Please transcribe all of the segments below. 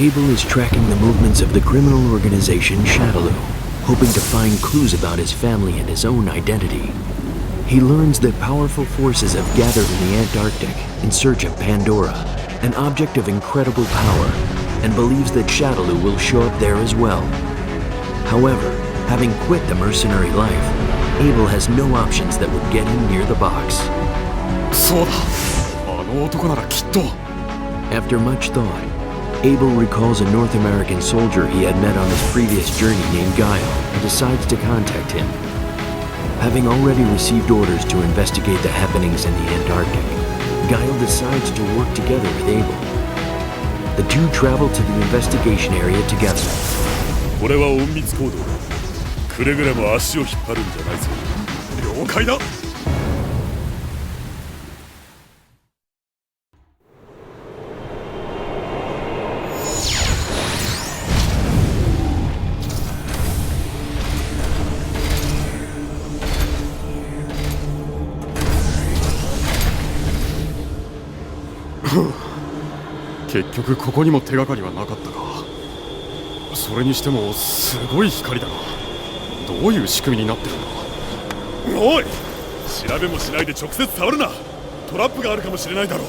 Abel is tracking the movements of the criminal organization Shadaloo, hoping to find clues about his family and his own identity. He learns that powerful forces have gathered in the Antarctic in search of Pandora, an object of incredible power, and believes that Shadaloo will show up there as well. However, having quit the mercenary life, Abel has no options that would get him near the box. After much thought, Abel recalls a North American soldier he had met on his previous journey named Guile and decides to contact him. Having already received orders to investigate the happenings in the Antarctic, Guile decides to work together with Abel. The two travel to the investigation area together. これは隠密行動だ。くれぐれも足を引っ張るんじゃないぞ。了解だ。結局ここにも手がかりはなかったか。それにしてもすごい光だな。どういう仕組みになってるんだ。おい、調べもしないで直接触るな。トラップがあるかもしれないだろう。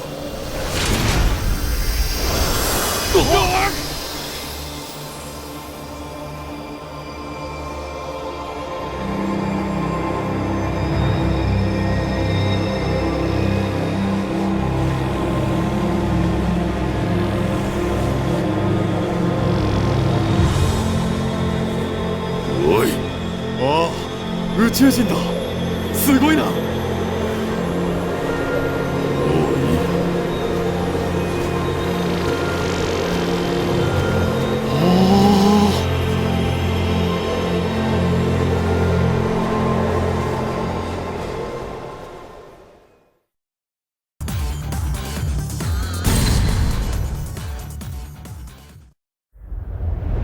宇宙人だ。すごいな。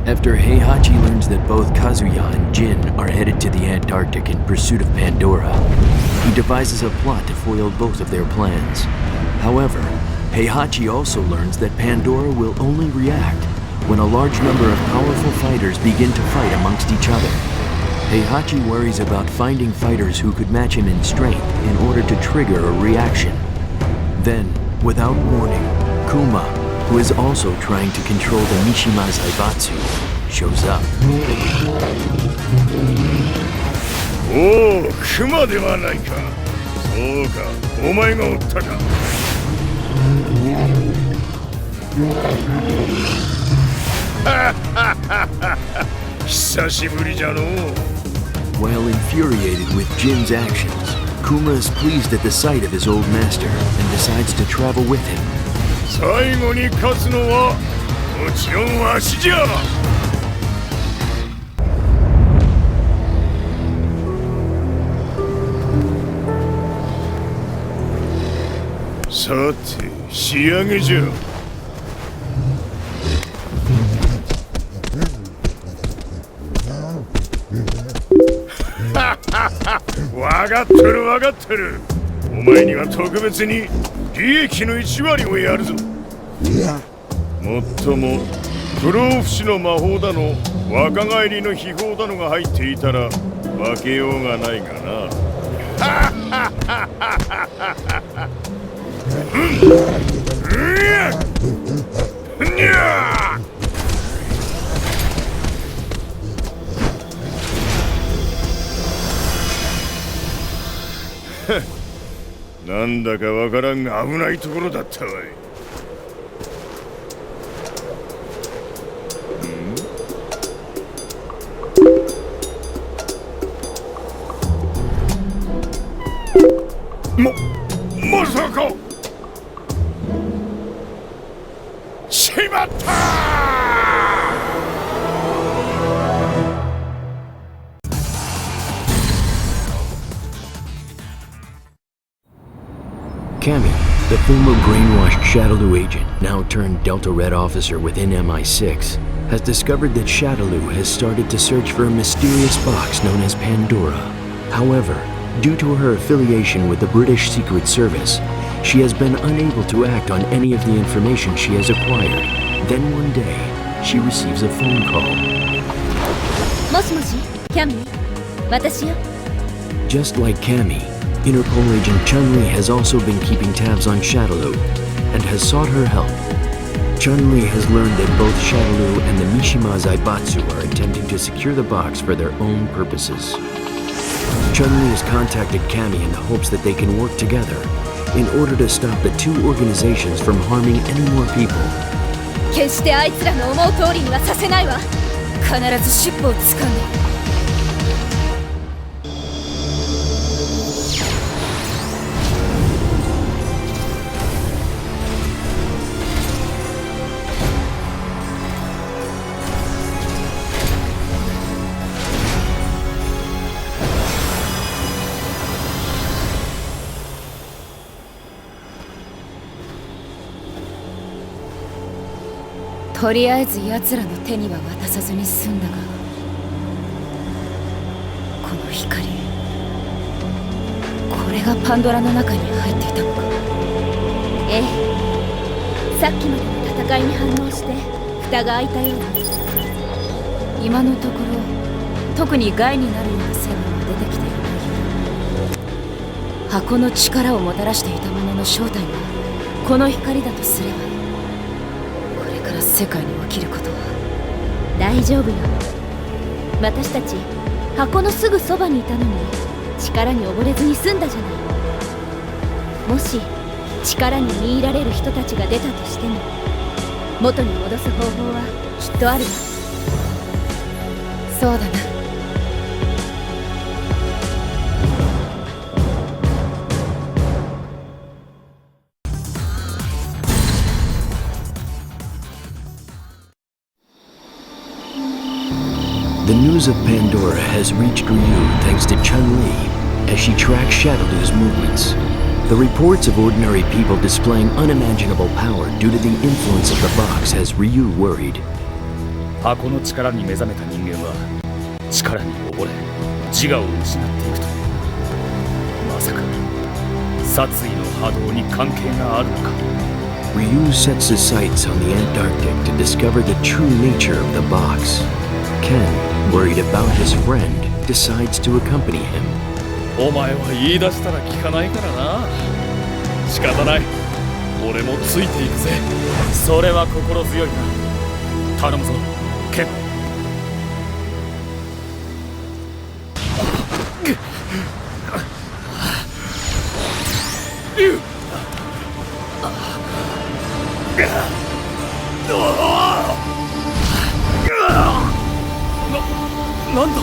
After Heihachi learns that both Kazuya and Jin are headed to the Antarctic in pursuit of Pandora, he devises a plot to foil both of their plans. However, Heihachi also learns that Pandora will only react when a large number of powerful fighters begin to fight amongst each other. Heihachi worries about finding fighters who could match him in strength in order to trigger a reaction. Then, without warning, Kuma, who is also trying to control the Mishima Zaibatsu, shows up. Oh, Kuma ではないか。そうか、お前がおったか。久しぶりじゃのう。While infuriated with Jin's actions, Kuma is pleased at the sight of his old master and decides to travel with him. 最後に勝つのはもちろんわしじゃ。さて仕上げじゃ。わかってるわかってる。お前には特別に利益の1割をやるぞ。もっとも不老不死の魔法だの若返りの秘宝だのが入っていたら負けようがないがな。なんだかわからんが危ないところだったわい。まさか。しまった。Cammy, the former brainwashed Shadaloo agent, now turned Delta Red officer within MI6, has discovered that Shadaloo has started to search for a mysterious box known as Pandora. However, due to her affiliation with the British Secret Service, She has been unable to act on any of the information she has acquired. Then one day, she receives a phone call. もしもし、キャミー、私よ。 Just like Cammy, Interpol agent Chun-Li has also been keeping tabs on Shadaloo and has sought her help. Chun-Li has learned that both Shadaloo and the Mishima Zaibatsu are attempting to secure the box for their own purposes. Chun-Li has contacted Cammy in the hopes that they can work together in order to stop the two organizations from harming any more people. 決してあいつらの思う通りにはさせないわ。必ず尻尾を掴んで。とりあえず奴らの手には渡さずに済んだが、この光、これがパンドラの中に入っていたのか。ええ、さっきまでの戦いに反応して蓋が開いたようだ。今のところ特に害になるような成分は出てきていないようだ。箱の力をもたらしていたものの正体がこの光だとすれば、世界に起きることは大丈夫よ。私たち箱のすぐそばにいたのに力に溺れずに済んだじゃない。もし力に見入られる人たちが出たとしても元に戻す方法はきっとあるわ。そうだな。The news of Pandora has reached Ryu thanks to Chun-Li as she tracks Shadaloo's movements. The reports of ordinary people displaying unimaginable power due to the influence of the box has Ryu worried. 箱の力に目覚めた人間は力に溺れ自我を失っていくと。まさか殺意の波動に関係があるのか。 Ryu sets his sights on the Antarctic to discover the true nature of the box. Ken, worried about his friend, decides to accompany him. お前は言い出したら聞かないからな。仕方ない。俺もついていくぜ。それは心強いな。頼むぞ、ケン。なんだ。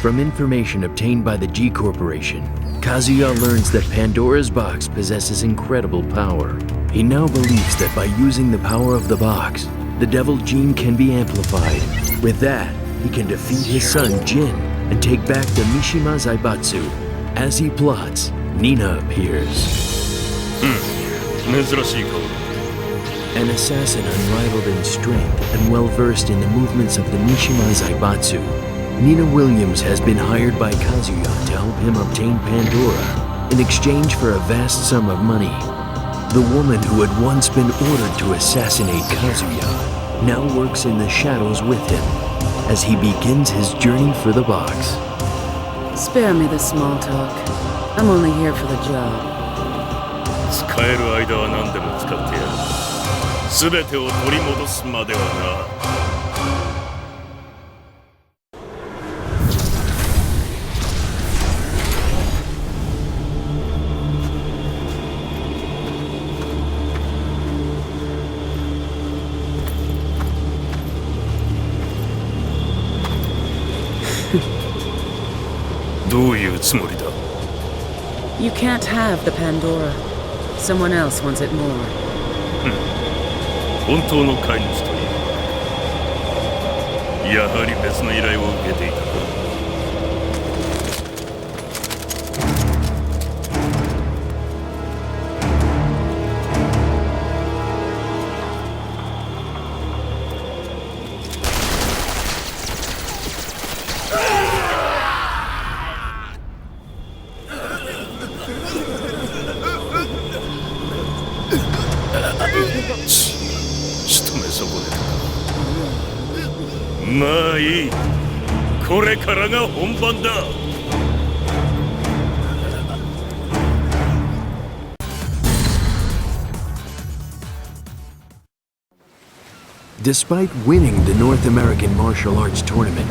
From information obtained by the G Corporation, Kazuya learns that Pandora's box possesses incredible power. He now believes that by using the power of the box, the devil gene can be amplified. With that, he can defeat his son Jin and take back the Mishima Zaibatsu. As he plots, Nina appears. 珍しい顔。 An assassin unrivaled in strength and well-versed in the movements of the Mishima Zaibatsu, Nina Williams has been hired by Kazuya to help him obtain Pandora in exchange for a vast sum of money. The woman who had once been ordered to assassinate Kazuya now works in the shadows with him as he begins his journey for the box. Spare me the small talk. I'm only here for the job. 使える間は何でも使ってやる。全てを取り戻すまではな。どういうつもりだ？ You can't have the Pandora. Someone else wants it more. 本当の飼い主といい。やはり別の依頼を受けていたか。仕留め損ねた。まあいい。これからが本番だ。Despite winning the North American martial arts tournament,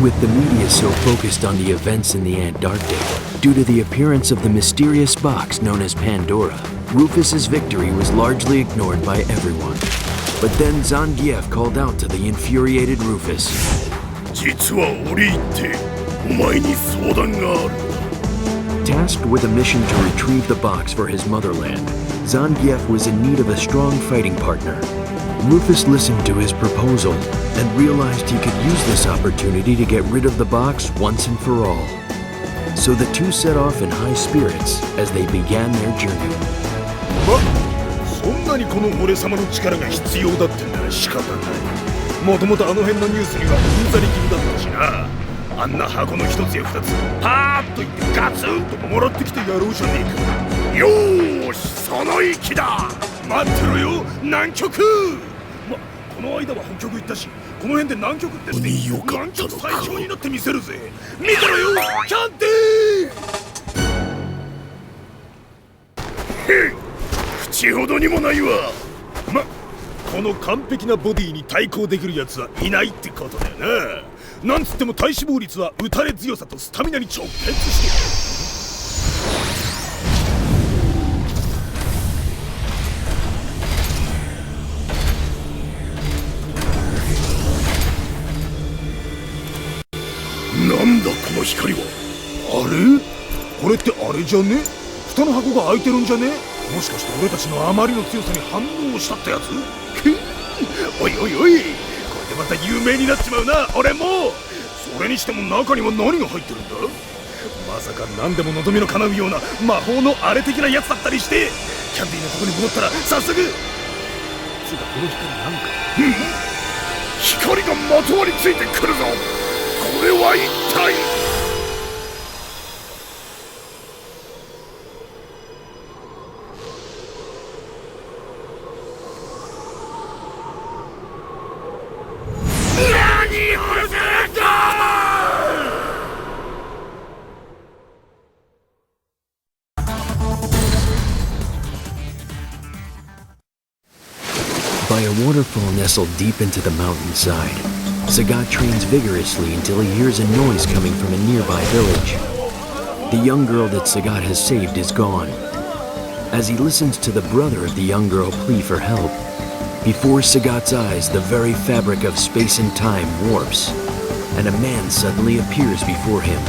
with the media so focused on the events in the Antarctic, due to the appearance of the mysterious box known as Pandora, Rufus's victory was largely ignored by everyone. But then Zangief called out to the infuriated Rufus. 実は折り入ってお前に相談がある。 Tasked with a mission to retrieve the box for his motherland, Zangief was in need of a strong fighting partner. Rufus listened to his proposal and realized he could use this opportunity to get rid of the box once and for all. So the two set off in high spirits as they began their journey. そんなにこの俺様の力が必要だってんなら仕方ない。もともとあの辺のニュースにはうんざり気味だったしな。あんな箱の一つや二つパーッといってガツンともらってきてやろうじゃねえか。よーし、その息だ。待ってろよ、南極。この間は北極行ったし、この辺で南極って南極最強になってみせるぜ。見てろよ、キャンティー。へっ、口ほどにもないわ。この完璧なボディに対抗できるやつはいないってことだよな。なんつっても体脂肪率は打たれ強さとスタミナに直結してる。なんだこの光は。あれ？これってあれじゃね？蓋の箱が開いてるんじゃね？もしかして俺たちのあまりの強さに反応したってやつ？おいおいおい、これでまた有名になっちまうな、俺も。それにしても中には何が入ってるんだ？まさか何でも望みの叶うような魔法のあれ的なやつだったりして。キャンディーのとこに戻ったら早速。つうかこの光なんか、光がまとわりついてくるぞ。これは一体。何をするんだ。By a waterfall nestled deep into the mountainside, Sagat trains vigorously until he hears a noise coming from a nearby village. The young girl that Sagat has saved is gone. As he listens to the brother of the young girl plead for help, before Sagat's eyes the very fabric of space and time warps, and a man suddenly appears before him.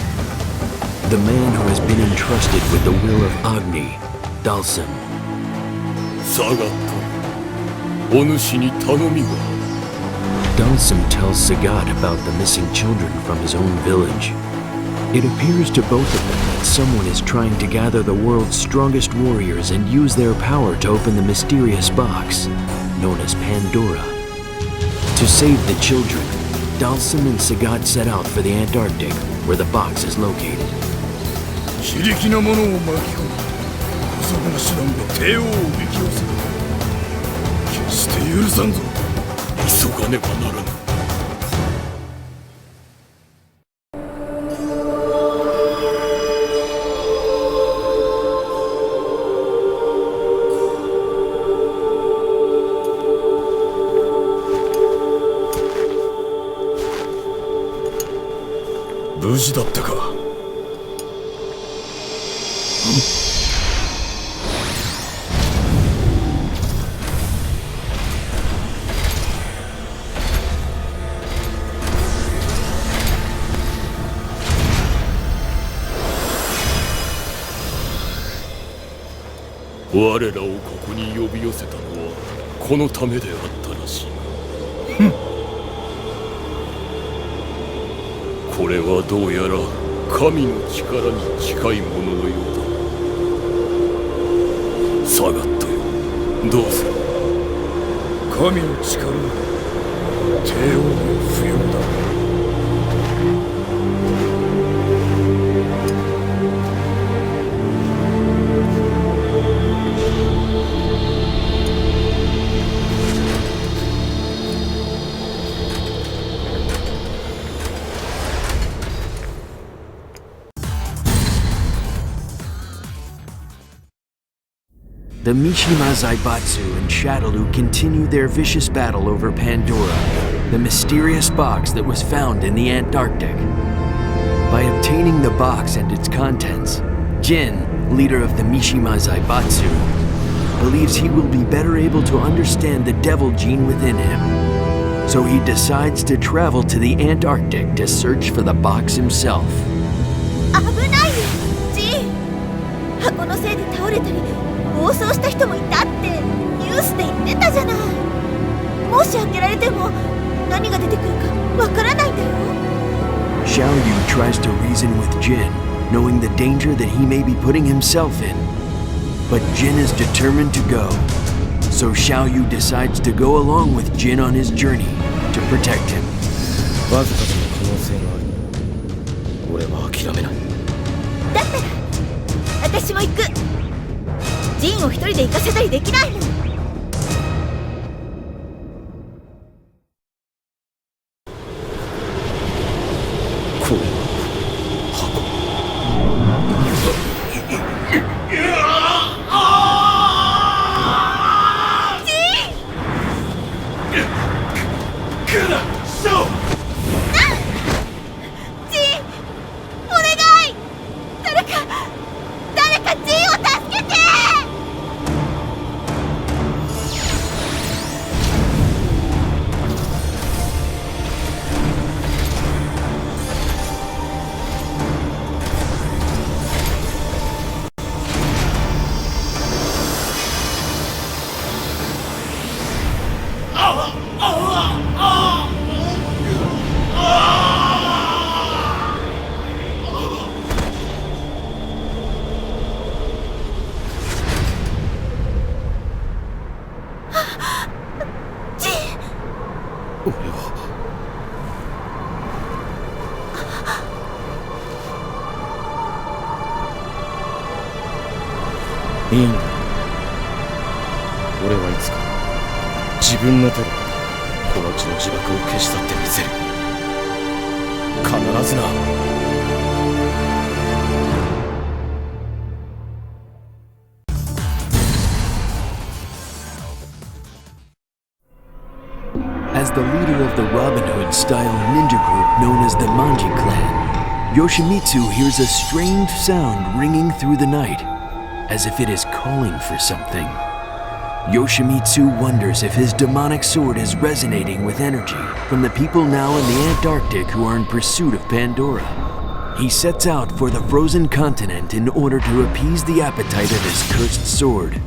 The man who has been entrusted with the will of Agni, Dalsim. Sagat, お主に頼みが。Dalsim tells Sagat about the missing children from his own village. It appears to both of them that someone is trying to gather the world's strongest warriors and use their power to open the mysterious box, known as Pandora. To save the children, Dalsim and Sagat set out for the Antarctic, where the box is located. 非力な者を巻き込み、姑息な手段で帝王を撃破する。決して許さんぞ。急がねばならぬ。事だったか。我らをここに呼び寄せたのはこのためであったらしい。これはどうやら神の力に近いもののようだ。サガットよ、どうする。神の力は帝王の不要だ。The Mishima Zaibatsu and Shadaloo continue their vicious battle over Pandora, the mysterious box that was found in the Antarctic. By obtaining the box and its contents, Jin, leader of the Mishima Zaibatsu, believes he will be better able to understand the devil gene within him. So he decides to travel to the Antarctic to search for the box himself. 危ないよ、ジン。箱のせいで倒れたり暴走した人もいたってニュースで言ってたじゃない。もし開けられても何が出てくるかわからないんだよ。Xiao Yu tries to reason with Jin, knowing the danger that he may be putting himself in. But Jin is determined to go. So Xiao Yu decides to go along with Jin on his journey to protect him. わずかでも可能性がある。俺は諦めない。だったら私も行く。ジンを一人で行かせたりできないもん。これは箱。いいんだ。俺はいつか自分の手でこの地の呪縛を消し去ってみせる。必ずな。As the leader of the Robin Hood-style ninja group known as the Manji Clan, Yoshimitsu hears a strange sound ringing through the night, as if it is calling for something. Yoshimitsu wonders if his demonic sword is resonating with energy from the people now in the Antarctic who are in pursuit of Pandora. He sets out for the frozen continent in order to appease the appetite of his cursed sword.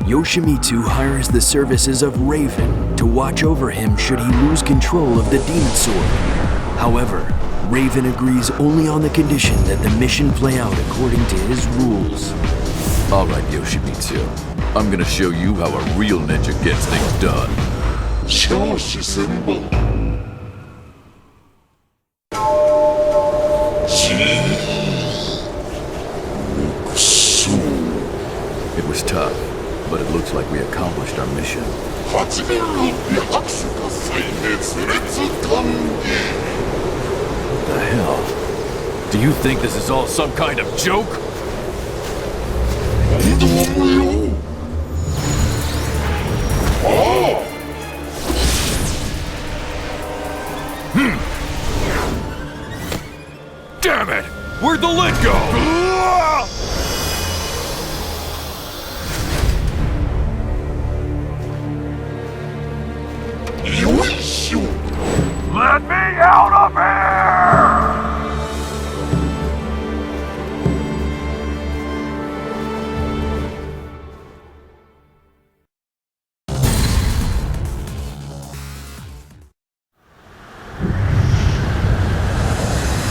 Yoshimitsu hires the services of Raven to watch over him should he lose control of the demon sword. However, Raven agrees only on the condition that the mission play out according to his rules. Alright, Yoshimitsu. I'm gonna show you how a real ninja gets things done. It was tough, but it looks like we accomplished our mission. What the hell? Do you think this is all some kind of joke? Where'd the lid go? Let me out of here!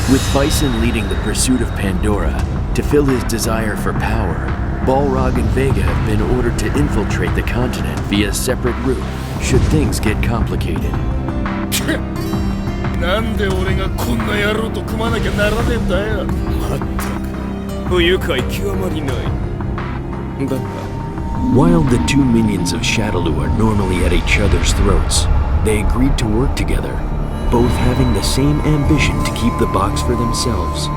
With Bison leading the pursuit of Pandora, to fill his desire for power, Balrog and Vega have been ordered to infiltrate the continent via a separate route, should things get complicated. なんで俺がこんな野郎と組まなきゃならねえんだよ。まったく不愉快極まりない。だが While the two minions of Shadaloo are normally at each other's throats, they agreed to work together, both having the same ambition to keep the box for themselves.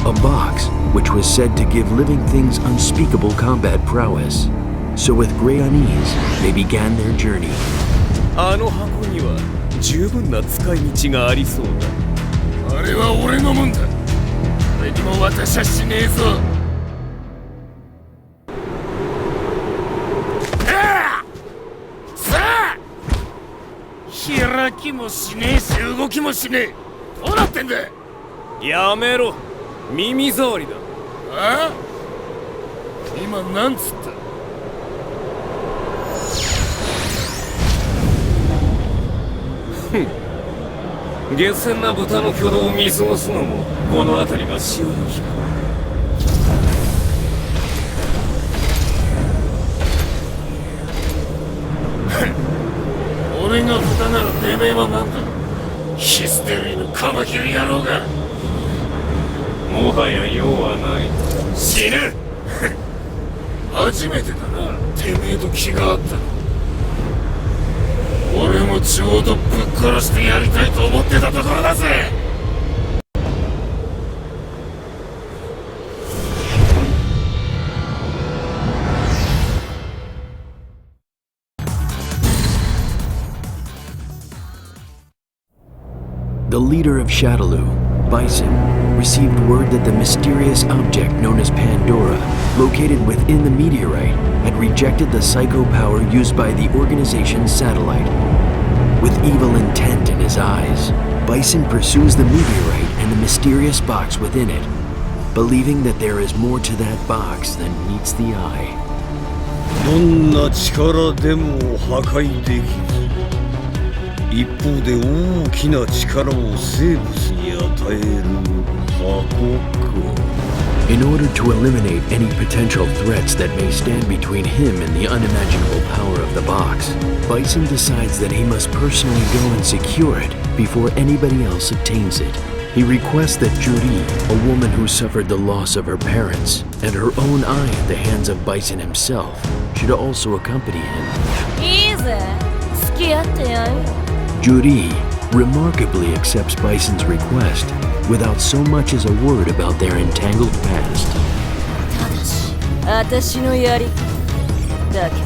A box which was said to give living things unspeakable combat prowess. So with great unease, they began their journey. あの箱には十分な使い道がありそうだ。あれは俺のもんだ。誰にも渡しゃしねえぞ。さあ開きもしねえし動きもしねえ。どうなってんだ。やめろ、耳障りだ。ああ今なんつった。下船な豚の挙動を見過ごすのもこの辺りが潮の日か。俺が豚ならてめえはなんだ。ヒステリーのカマキリ野郎が。もはや用はない。死ぬ初めてだな、てめえと気があったの。俺もちょうどぶっ殺してやりたいと思ってたところだぜ。The leader of Shadaloo, Bison, received word that the mysterious object known as Pandora, located within the meteorite, had rejected the psycho power used by the organization's satellite. With evil intent in his eyes, Bison pursues the meteorite and the mysterious box within it, believing that there is more to that box than meets the eye. どんな力でも破壊できず、一方で大きな力を生物に与える箱か。In order to eliminate any potential threats that may stand between him and the unimaginable power of the box, Bison decides that he must personally go and secure it before anybody else obtains it. He requests that Juri, a woman who suffered the loss of her parents and her own eye at the hands of Bison himself, should also accompany him. いいぜ、付き合ってやるよ。Juri remarkably accepts Bison's request without so much as a word about their entangled past. ただし、私のやり方だけど。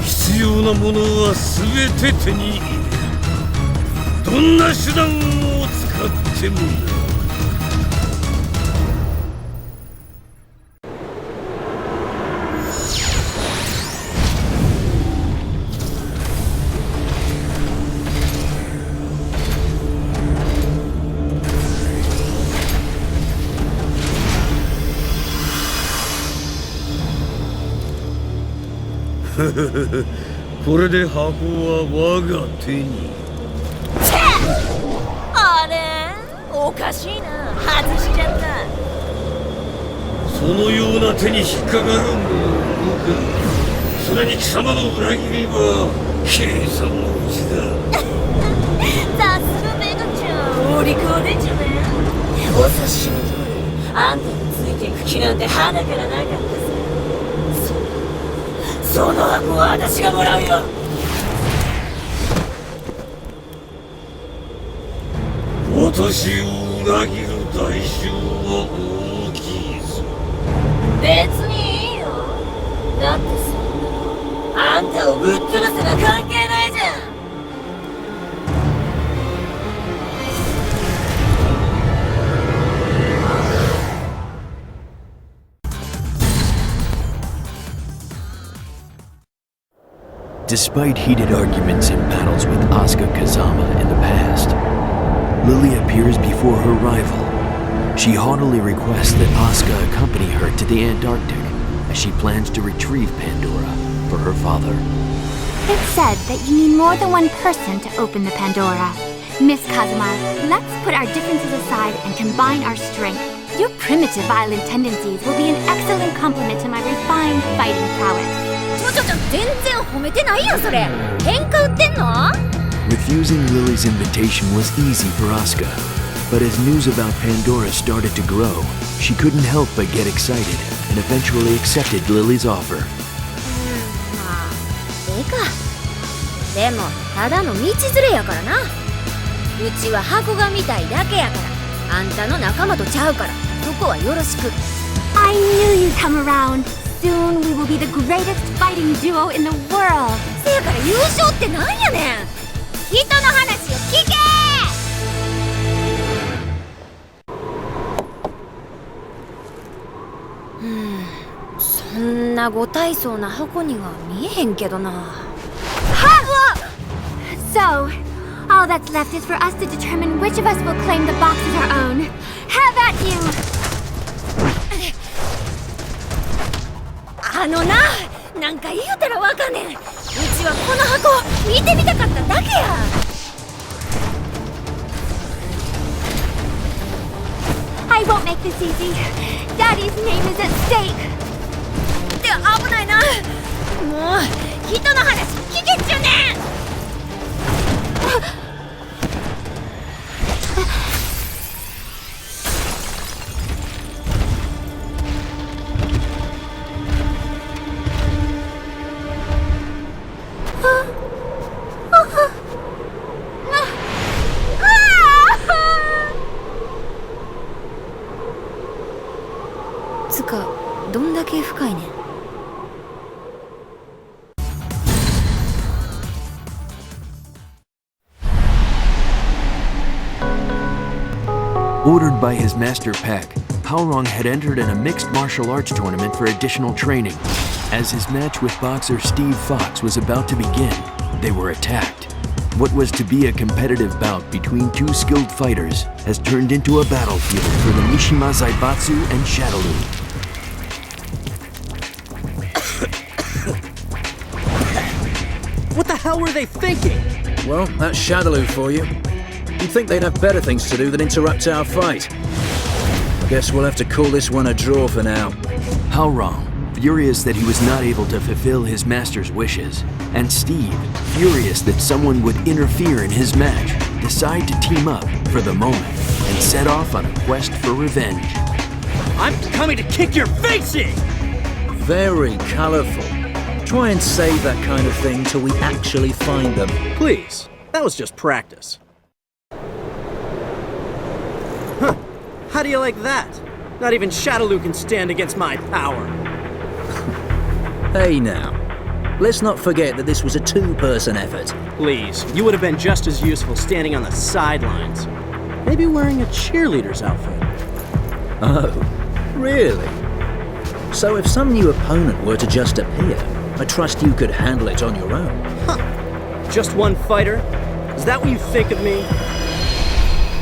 必要なものは全て手に入れ、どんな手段を使ってもだ。これで箱は我が手に。あれおかしいな、外しちゃった。そのような手に引っかかるものか。それに貴様の裏切りは計算のうちだ。さすがメガちゃん、お利口でちゅね。お察しの通り、あんたについていく気なんて鼻からなかったさ。その箱は私がもらうよ。私を裏切る代償は大きいぞ。別にいいよ。だってそんなのあんたをぶっ潰せな関係ないじゃん。Despite heated arguments and battles with Asuka Kazama in the past, Lily appears before her rival. She haughtily requests that Asuka accompany her to the Antarctic as she plans to retrieve Pandora for her father. It's said that you need more than one person to open the Pandora. Miss Kazuma, let's put our differences aside and combine our strength. Your primitive violent tendencies will be an excellent complement to my refined fighting prowess. 全然褒めてないよそれ喧嘩売ってんの Refusing Lily's invitation was easy for Asuka, but as news about Pandora started to grow, she couldn't help but get excited and eventually accepted Lily's offer. まあええかでもただの道連れやからなうちは箱が見たいだけやからあんたの仲間とちゃうからそこはよろしく I knew you'd come around. Soon we will be the greatest fighting duo in the world. せやから優勝ってなんやねん人の話を聞けそんなご大層な箱には見えへんけどな So, all that's left is for us to determine which of us will claim the box as our own. Have at you! なんか言うたらわかんねんうちはこの箱見てみたかっただけや I won't make this easy. Daddy's name is at stake. って危ないなもう人の話聞けっちゅうねんつかどんだけ深いねん Ordered by his master Pack, Haorong had entered in a mixed martial arts tournament for additional training. As his match with boxer Steve Fox was about to begin, they were attacked. What was to be a competitive bout between two skilled fighters has turned into a battlefield for the Mishima Zaibatsu and Shadaloo. What the hell were they thinking? Well, that's Shadaloo for you. You'd think they'd have better things to do than interrupt our fight. I guess we'll have to call this one a draw for now. Haorong, furious that he was not able to fulfill his master's wishes, and Steve, furious that someone would interfere in his match, decide to team up for the moment and set off on a quest for revenge. I'm coming to kick your face in! Very colorful. Try and save that kind of thing till we actually find them. Please, that was just practice. Huh, how do you like that? Not even Shadaloo can stand against my power. Hey now, let's not forget that this was a two-person effort. Please, you would have been just as useful standing on the sidelines. Maybe wearing a cheerleader's outfit. Oh, really? So if some new opponent were to just appear, I trust you could handle it on your own. Huh. Just one fighter? Is that what you think of me?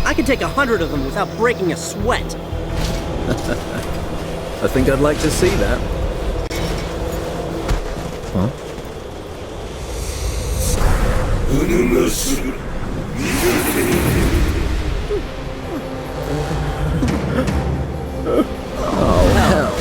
I can take 100 of them without breaking a sweat. I think I'd like to see that. Huh? Oh, hell.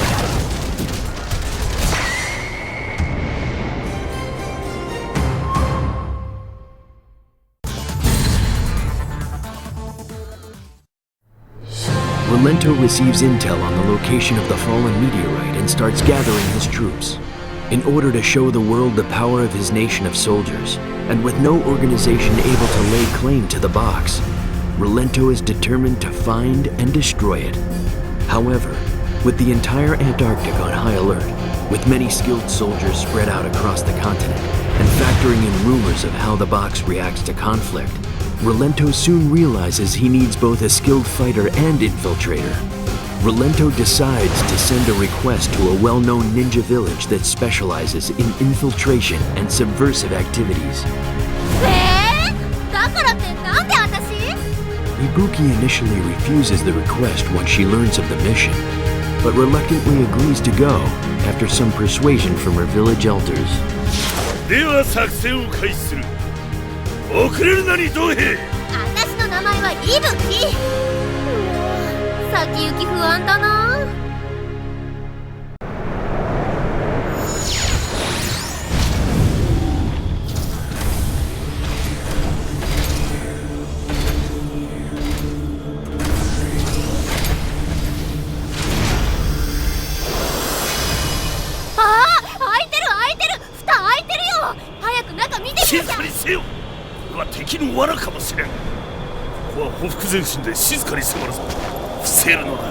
Rolento receives intel on the location of the fallen meteorite and starts gathering his troops. In order to show the world the power of his nation of soldiers, and with no organization able to lay claim to the box, Rolento is determined to find and destroy it. However, with the entire Antarctic on high alert, with many skilled soldiers spread out across the continent, and factoring in rumors of how the box reacts to conflict, Rolento soon realizes he needs both a skilled fighter and infiltrator. Relento decides to send a request to a well-known ninja village that specializes in infiltration and subversive activities. だからってなんで私？ Ibuki initially refuses the request once she learns of the mission, but reluctantly agrees to go after some persuasion from her village elders. では作戦を開始する。遅れるなに同兵。私の名前はイブキ。先行き不安だな。静かにせよ。これは敵の罠かもしれん。ここはほふ前進で静かに迫るぞ。伏せるのだ。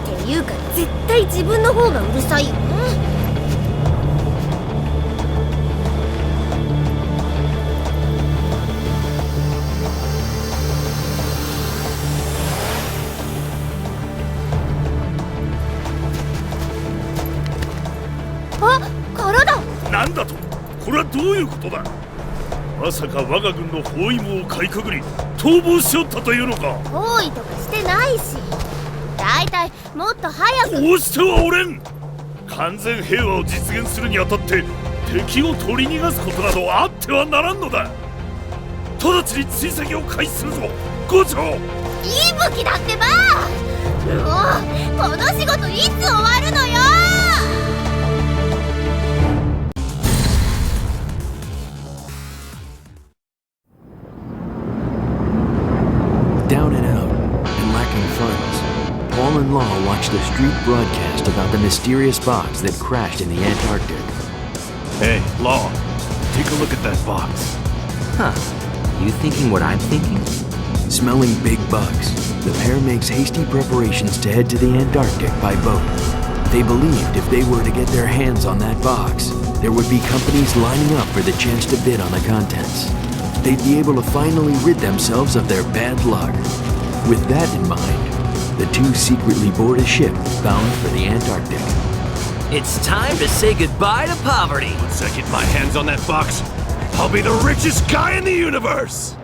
っていうか絶対自分の方がうるさいよね。なんだと？これはどういうことだ？まさか我が軍の包囲網をかいくぐり逃亡しよったというのか？包囲とかしてないし、だいたいもっと早く。こうしてはおれん。完全平和を実現するにあたって敵を取り逃がすことなどあってはならんのだ。直ちに追跡を開始するぞ、伍長。いぶきだってば。もうこの仕事いつ終わるのよ。Down and out, and lacking funds, Paul and Law watch the street broadcast about the mysterious box that crashed in the Antarctic. Hey, Law, take a look at that box. Huh. You thinking what I'm thinking? Smelling big bugs, the pair makes hasty preparations to head to the Antarctic by boat. They believed if they were to get their hands on that box, there would be companies lining up for the chance to bid on the contents. They'd be able to finally rid themselves of their bad luck. With that in mind, the two secretly board a ship bound for the Antarctic. It's time to say goodbye to poverty. Once I get my hands on that box, I'll be the richest guy in the universe!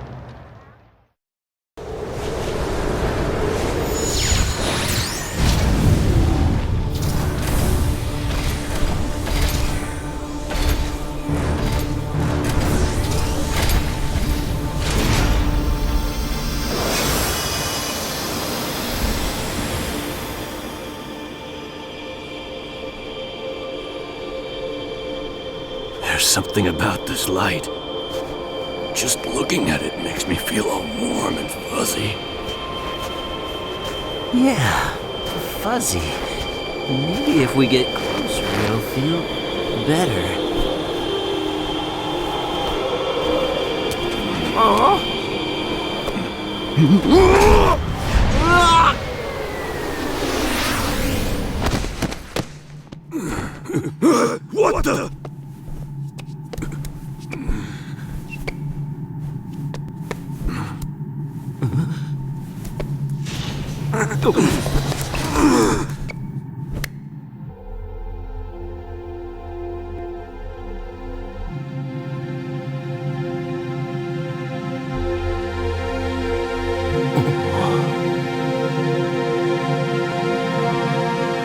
There's something about this light. Just looking at it makes me feel all warm and fuzzy. Yeah, fuzzy. Maybe if we get closer, it'll feel better. Oh. What the?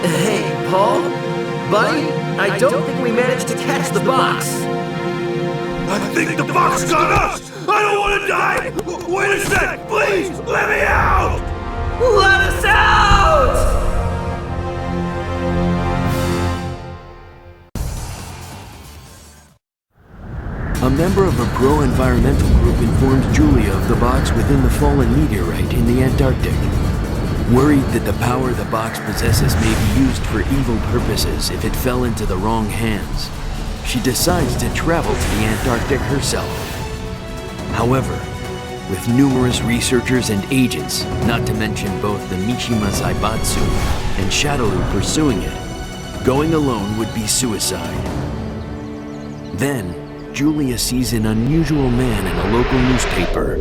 Hey, Paul? Buddy, I don't think we managed to catch the box. I think the box got us! I don't want to die! Wait a sec! Please! Let me out! Let us out! A member of a pro-environmental group informed Julia of the box within the fallen meteorite in the Antarctic. Worried that the power the box possesses may be used for evil purposes if it fell into the wrong hands, she decides to travel to the Antarctic herself. However, with numerous researchers and agents, not to mention both the Mishima Zaibatsu and Shadowloo pursuing it, going alone would be suicide. Then, Julia sees an unusual man in a local newspaper.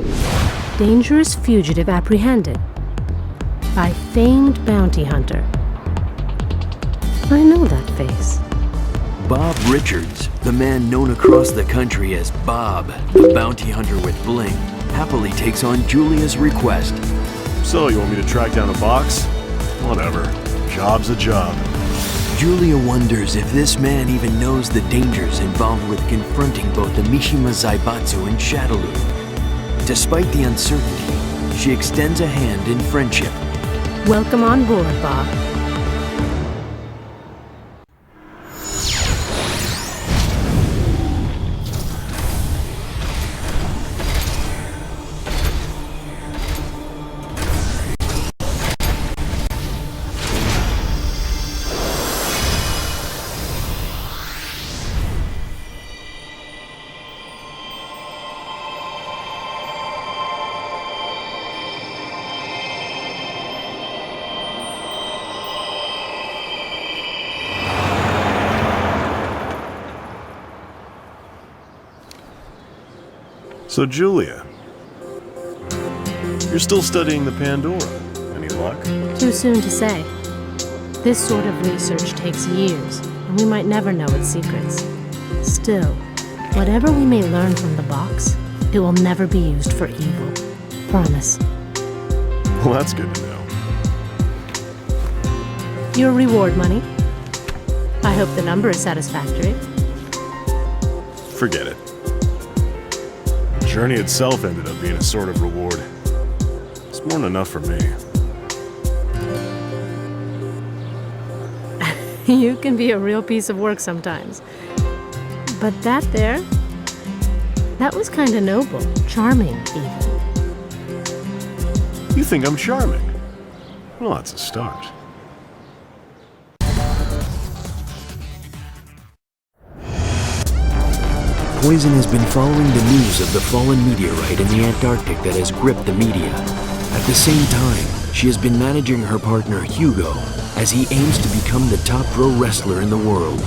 Dangerous fugitive apprehended. by famed bounty hunter. I know that face. Bob Richards, the man known across the country as Bob, the bounty hunter with bling, happily takes on Julia's request. So, you want me to track down a box? Whatever. Job's a job. Julia wonders if this man even knows the dangers involved with confronting both the Mishima Zaibatsu and Shadaloo. Despite the uncertainty, she extends a hand in friendship. Welcome on board, Bob. So, Julia, you're still studying the Pandora. Any luck? Too soon to say. This sort of research takes years, and we might never know its secrets. Still, whatever we may learn from the box, it will never be used for evil. Promise. Well, that's good to know. Your reward money. I hope the number is satisfactory. Forget it. The journey itself ended up being a sort of reward. It's more than enough for me. You can be a real piece of work sometimes. But that was kind of noble. Charming, even. You think I'm charming? Well, that's a start. Poison has been following the news of the fallen meteorite in the Antarctic that has gripped the media. At the same time, she has been managing her partner Hugo as he aims to become the top pro wrestler in the world.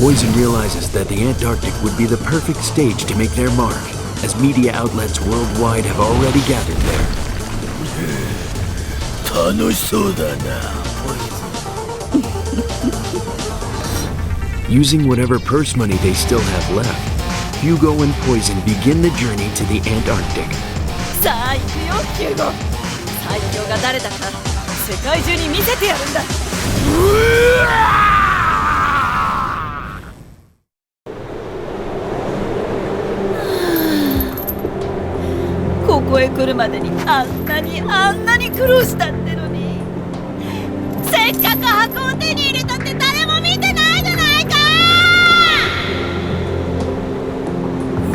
Poison realizes that the Antarctic would be the perfect stage to make their mark, as media outlets worldwide have already gathered there. Using whatever purse money they still have left, Hugo and Poison begin the journey to the Antarctic. さあ行くよヒューゴ。最強が誰だか世界中に見せてやるんだ。ここへ来るまでにあんなに苦労したってのに、せっかく箱を手に入れたって誰も見てないじゃないか。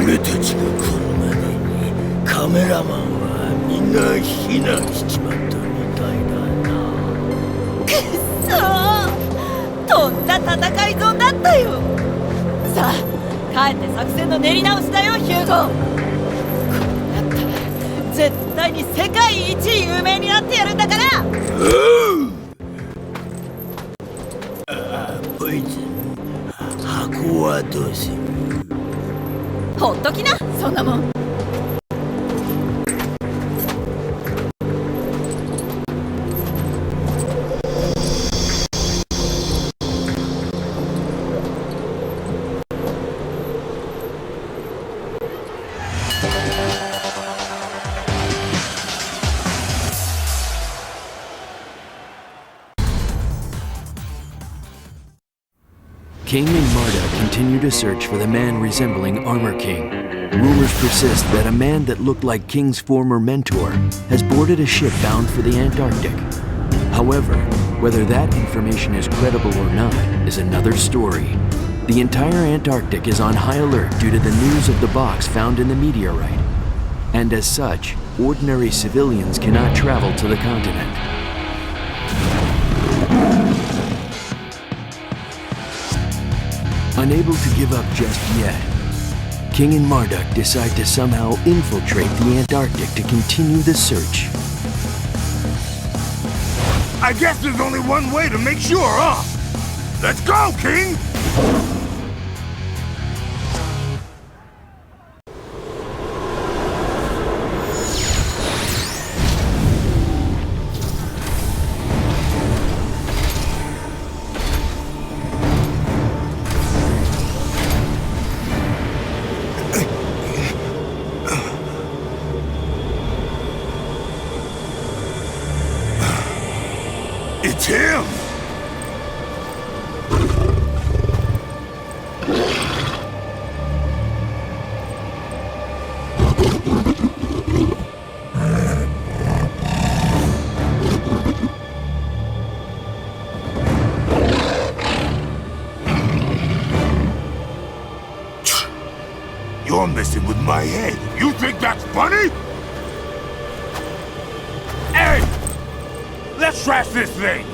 俺たちが来るまでにカメラマンはみんな避難しちまったみたいだな。くっそー、とんだ戦い損だったよ。さあ帰って作戦の練り直しだよヒューゴ。こうなったら絶対に世界一有名になってやるんだから。ポイズン、箱はどうする？ほっときな、そんなもん。King and Marta continue to search for the man resembling Armor King. Rumors persist that a man that looked like King's former mentor has boarded a ship bound for the Antarctic. However, whether that information is credible or not is another story. The entire Antarctic is on high alert due to the news of the box found in the meteorite. And as such, ordinary civilians cannot travel to the continent. Unable to give up just yet, King and Marduk decide to somehow infiltrate the Antarctic to continue the search. I guess there's only one way to make sure, huh? Let's go, King! messing with my head. You think that's funny? Hey! Let's trash this thing!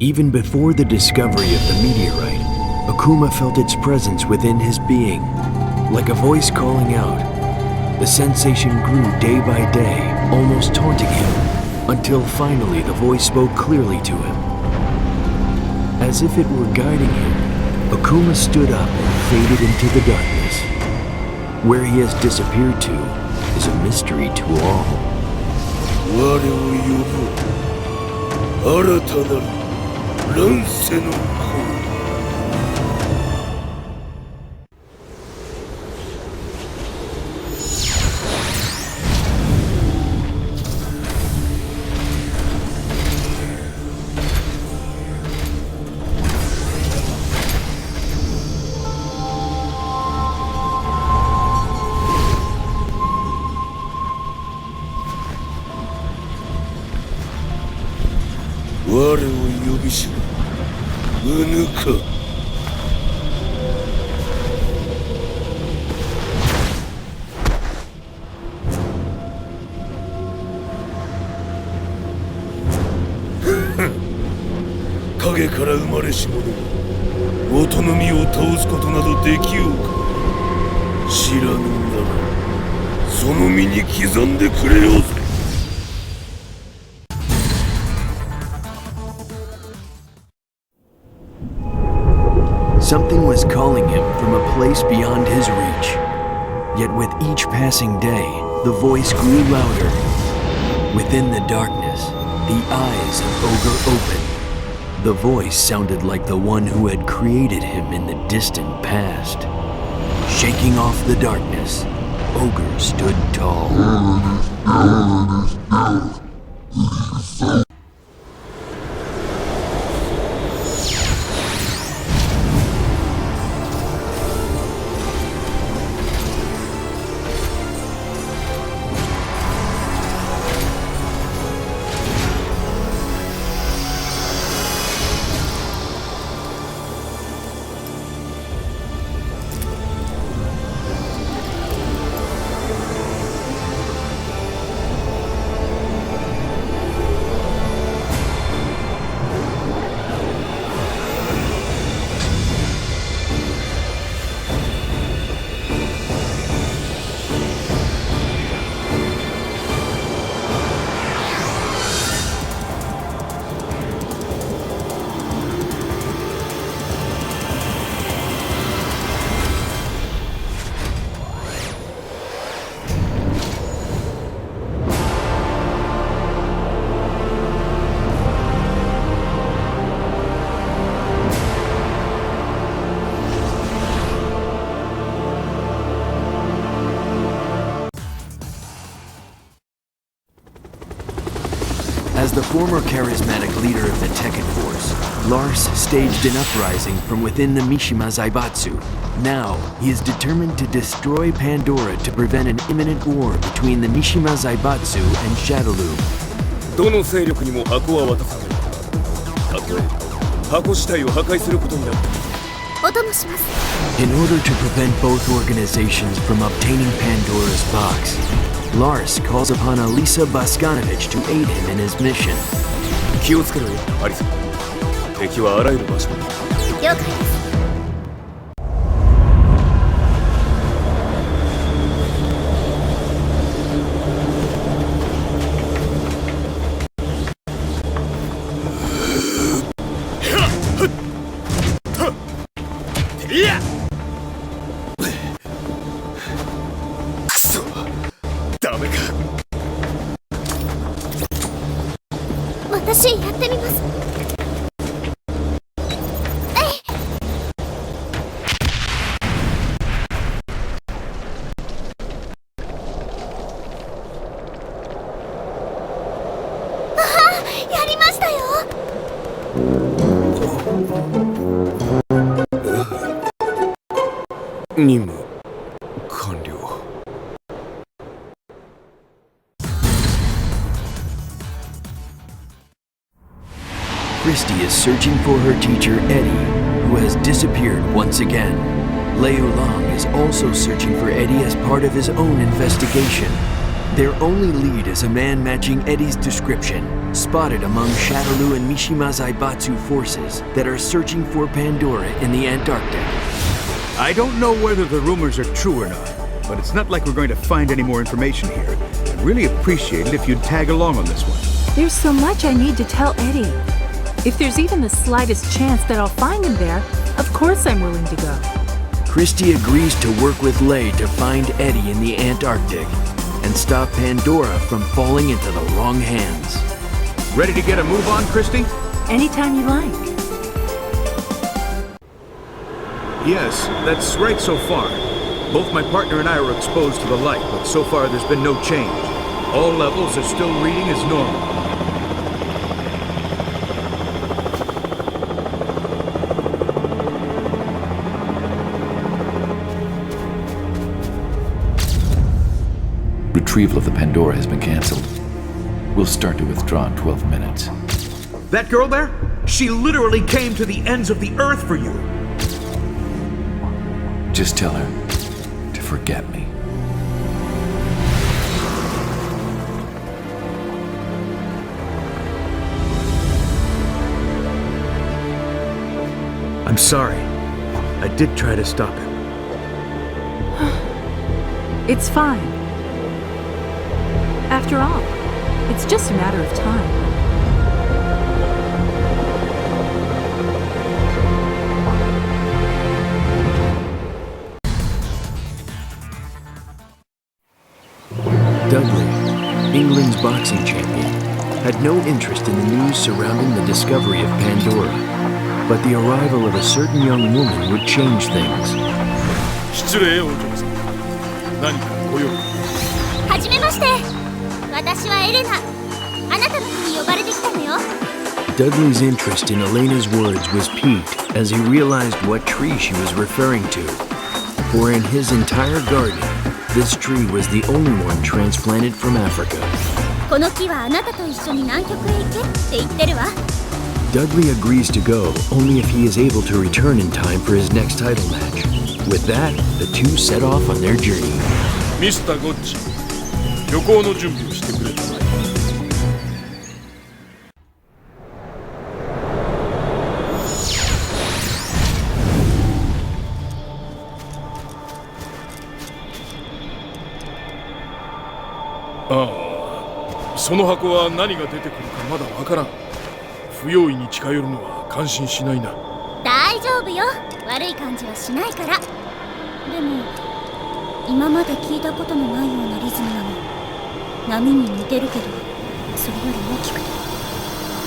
Even before the discovery of the meteorite, Akuma felt its presence within his being, like a voice calling out. The sensation grew day by day, almost taunting him, until finally the voice spoke clearly to him. As if it were guiding him, Akuma stood up and faded into the darkness. Where he has disappeared to is a mystery to all. 乱世の我を呼びしろうぬか影から生まれし者が音の実を倒すことなどできようか知らぬならその身に刻んでくれようぜSomething was calling him from a place beyond his reach. Yet with each passing day, the voice grew louder. Within the darkness, the eyes of Ogre opened. The voice sounded like the one who had created him in the distant past. Shaking off the darkness, Ogre stood tall. As the former charismatic leader of the Tekken force, Lars staged an uprising from within the Mishima Zaibatsu. Now, he is determined to destroy Pandora to prevent an imminent war between the Mishima Zaibatsu and Shadowloo. どの勢力にも箱は渡さない。たとえ箱自体を破壊することになる。お供します。 In order to prevent both organizations from obtaining Pandora's box, Lars calls upon Alisa Boskanovich to aid him in his mission. 気をつけろよ、アリサ。敵はあらゆる場所に。了解です。 私やってみます。やりましたよ。任務完了。Christy is searching for her teacher Eddie, who has disappeared once again. Lei Lang is also searching for Eddie as part of his own investigation. Their only lead is a man matching Eddie's description, spotted among Shadaloo and Mishima Zaibatsu forces that are searching for Pandora in the Antarctic. I don't know whether the rumors are true or not, but it's not like we're going to find any more information here. I'd really appreciate it if you'd tag along on this one. There's so much I need to tell Eddie. If there's even the slightest chance that I'll find him there, of course I'm willing to go. Christy agrees to work with Lei to find Eddie in the Antarctic and stop Pandora from falling into the wrong hands. Ready to get a move on, Christy? Anytime you like. Yes, that's right so far. Both my partner and I are exposed to the light, but so far there's been no change. All levels are still reading as normal. Retrieval of the Pandora has been cancelled. We'll start to withdraw in 12 minutes. That girl there? She literally came to the ends of the earth for you. Just tell her to forget me. I'm sorry. I did try to stop him. It's fine. After all, it's just a matter of time. Dudley, England's boxing champion, had no interest in the news surrounding the discovery of Pandora, but the arrival of a certain young woman would change things. 失礼お嬢さん。何かご用？はじめまして。私はエレナ。あなたの国に呼ばれてきたのよ。Dudley's interest in Elena's words was piqued as he realized what tree she was referring to. For in his entire garden, this tree was the only one transplanted from Africa. この木はあなたと一緒に南極へ行けって言ってるわ。Dudley agrees to go only if he is able to return in time for his next title match. With that, the two set off on their journey. Mr. ゴッチ、旅行の準備をしてくれたまえ。ああ、その箱は何が出てくるかまだわからん。不用意に近寄るのは感心しないな。大丈夫よ。悪い感じはしないから。でも今まで聞いたことのないようなリズムなの。波に似てるけどそれより大きくて。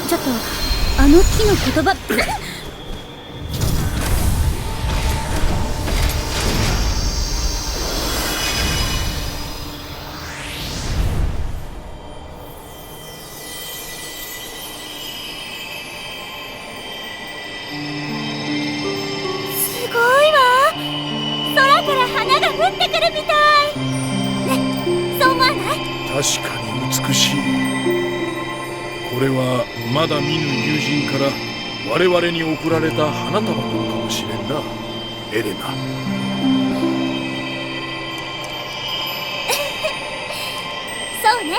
ちょっとあの木の言葉降ってくるみたいね、そう思わない？確かに美しい。これはまだ見ぬ友人から我々に贈られた花束なのかもしれんな、エレナ。そうね。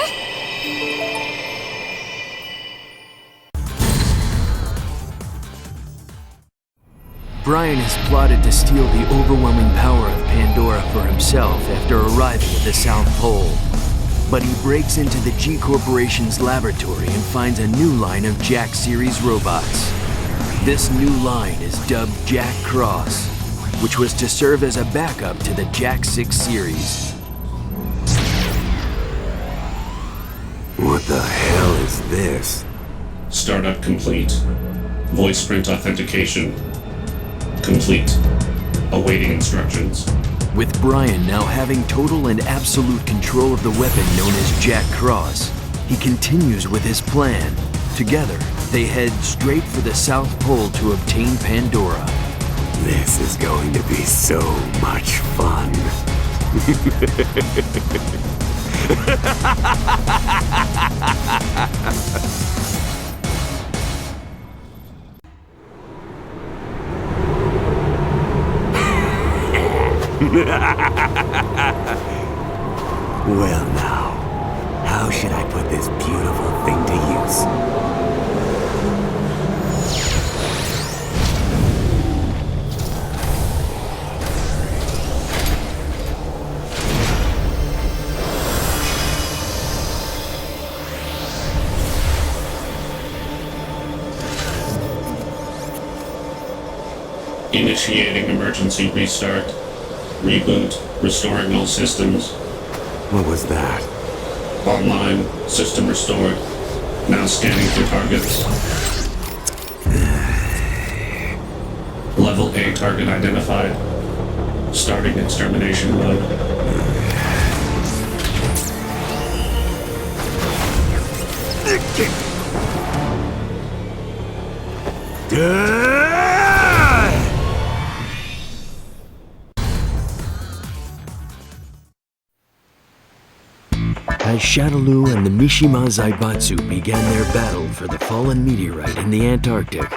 Brian has plotted to steal the overwhelming power of Pandora for himself after arriving at the South Pole. But he breaks into the G Corporation's laboratory and finds a new line of Jack series robots. This new line is dubbed Jack Cross, which was to serve as a backup to the Jack 6 series. What the hell is this? Startup complete. Voice print authentication complete. Awaiting instructions. With Brian now having total and absolute control of the weapon known as Jack Cross, he continues with his plan. Together, They head straight for the South Pole to obtain Pandora. This is going to be so much fun. Well now, how should I put this beautiful thing to use? Initiating emergency restart. Reboot. Restoring all systems. What was that? Online. System restored. Now scanning for targets. Level A target identified. Starting extermination mode. As Shadaloo and the Mishima Zaibatsu began their battle for the fallen meteorite in the Antarctic,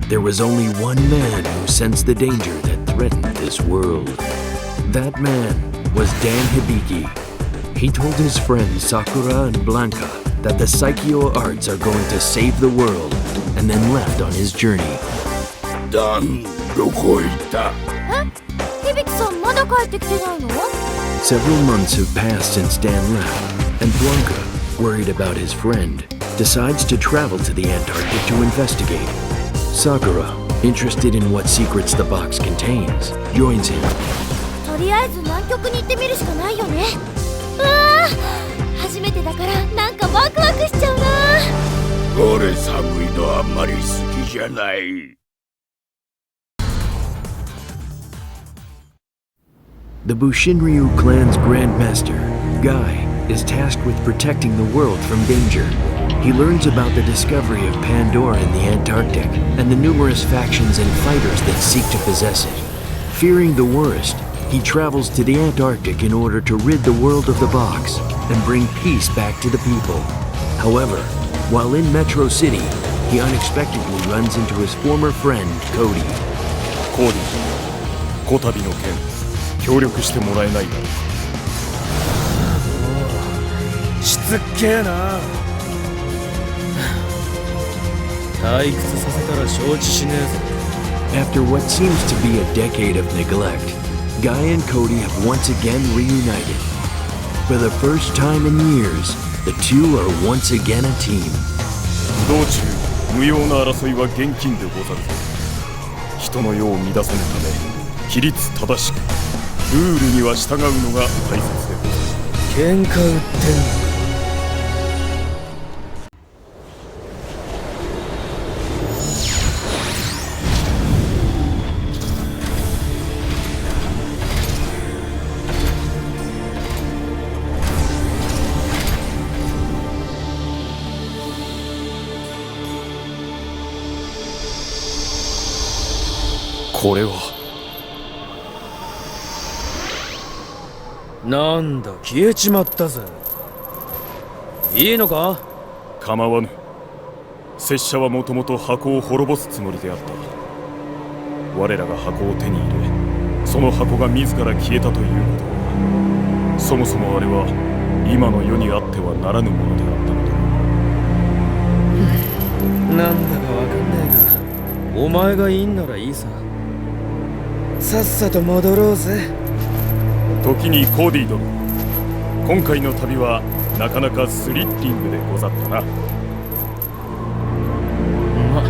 there was only one man who sensed the danger that threatened this world. That man was Dan Hibiki. He told his friends Sakura and Blanca that the Psycheo arts are going to save the world, and then left on his journey. Dan, どこ行った? Several months have passed since Dan left, and Blanca, worried about his friend, decides to travel to the Antarctic to investigate. Sakura, interested in what secrets the box contains, joins him. とりあえず南極に行ってみるしかないよね。うわあ、初めてだからなんかワクワクしちゃうな。俺寒いのあんまり好きじゃない。The Bushinryu clan's grandmaster, Guy, is tasked with protecting the world from danger. He learns about the discovery of Pandora in the Antarctic and the numerous factions and fighters that seek to possess it. Fearing the worst, he travels to the Antarctic in order to rid the world of the box and bring peace back to the people. However, while in Metro City, he unexpectedly runs into his former friend, Cody. Cody, こたびの件、協力してもらえないか。しつっけえな。退屈させたら承知しねえぞ。After what seems to be a decade of neglect, Guy and Cody have once again reunited. For the first time in years, the two are once again a team. 道中、無用な争いは厳禁でござる。人の世を乱さぬため、規律正しく、ルールには従うのが大切でござる。喧嘩売ってんの。これはなんだ消えちまったぜ。いいのか？構わぬ。拙者はもともと箱を滅ぼすつもりであった。我らが箱を手に入れ、その箱が自ら消えたということは、そもそもあれは今の世にあってはならぬものであったのだ。なんだかわかんねえが、お前がいいんならいいさ。さっさと戻ろうぜ。時にコーディ殿、今回の旅はなかなかスリッリングでござったな。ま、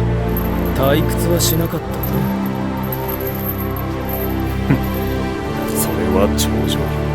退屈はしなかったな。それは上々。